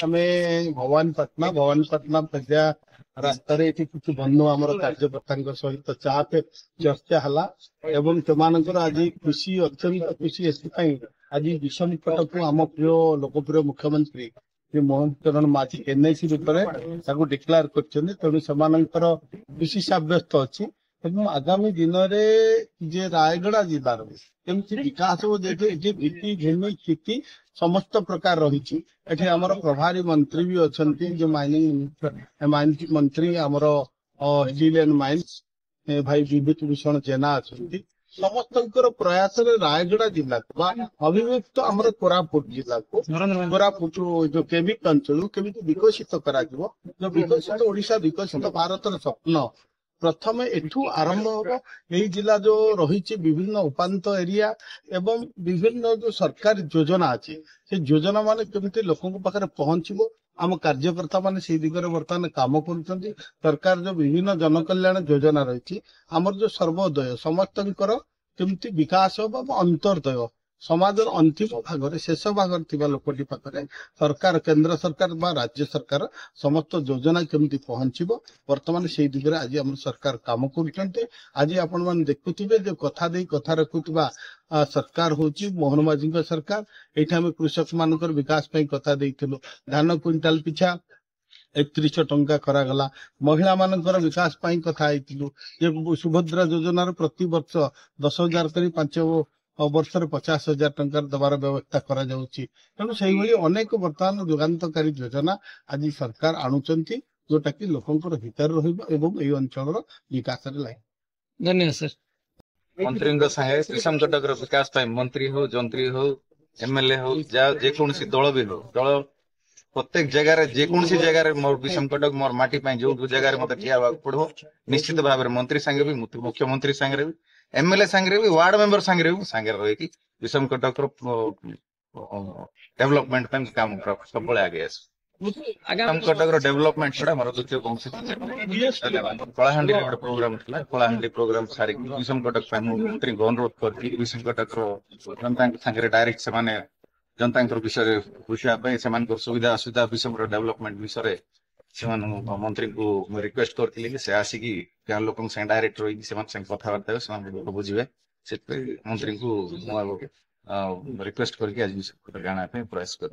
आम भवानीपाटना प्रजा रास्त किसी बंधु आम कार्यकर्ता सहित चा पे चर्चा है आज खुशी अत्यंत खुशी आज विषम कटक को आम प्रिय लोकप्रिय मुख्यमंत्री श्री मोहन चरण माझी एनआईसी रूप में डिक्लेयर कर खुशी सब्यस्त अच्छी आगामी दिन में रायगड़ा जिलार केमती विकास भित्तिभूमि स्थिति समस्त प्रकार रही आमर प्रभारी मंत्री भी अच्छा जो माइनिंग मंत्री आमर स्टील एंड माइन्स भाई विभूति भूषण जेना अच्छा समस्त प्रयास रायगड़ा जिला अभिमुक्त आमर कोरापुट जिला को कोरापुट जो केमिक अंचल केमी विकसित कर विकसित ओडिशा विकसित भारत स्वप्न प्रथम एठू आरंभ हम यही जिला जो रही विभिन्न उपांत एरिया एवं विभिन्न जो सरकारी योजना अच्छी से योजना मान केमती लोकों पाखे पहुंचबो आम कार्यकर्ता माने से दिगरे वर्तमान काम कर सरकार जो विभिन्न जनकल्याण योजना रही आमर जो सर्वोदय समस्त केमती विकास हो अंतर्दय समाज अंतिम भाग शेष भाग लोकटी पाखे सरकार केंद्र सरकार बा राज्य सरकार समस्त योजना केमती पहुंचबो वर्तमान से दिगरे आज आम सरकार काम कर आज आपण मान देखुथिबे जो कथा दे कथा रखुवा सरकार होची मोहन माझी सरकार एठी हम कृषक मानकर विकास पे कथा देइथिलु धान क्विंटाल पिछा 3100 टंका करागला महिला मानकर विकास पाई कथा आइथिलु जे सुभद्रा योजना प्रति वर्ष 10,000 करी 5 वर्ष 50,000 टंका दबार व्यवस्था करा जाउची तेणु सेही अनेक वर्तमान युगांतकारी योजना आज सरकार आणुचंती जोटा कि लोकंकर हितर रहिबो एवं एई अंचल विकास रे लाइन। धन्यवाद सर। मंत्री संगे किसान कटक विकास मंत्री हो जंत्री हो एमएलए हो जेकोसी दल भी हो दल प्रत्येक जगह जेकोसी जगह मोर विषम कटक मोर माटी जो जगह मत ठिया पड़ो निश्चित भाव में मंत्री संगे भी मुख्यमंत्री संगे भी एमएलए संगे भी वार्ड मेंबर संगे भी संगे रही विषम कटक डेवलपमेंट काम सब आगे विषम कटक डेवलपमेंट छड़ा मोर द्वितीय कौन कलाहांडी गोटे प्रोग्राम था कलाहांडी प्रोग्राम सारी विषम कटक मंत्री अनुरोध कर विषम कटक जनता संगे डायरेक्ट से जनता विषय बुझापी से सुविधा असुविधा विषम डेवलपमेंट विषय से मंत्री को रिक्वेस्ट करती कि से आसिकी गाँव लोक डायरेक्ट रही कथबार्ता बुझे से मंत्री को रिक्वेस्ट करके आज विषय जाना प्रयास कर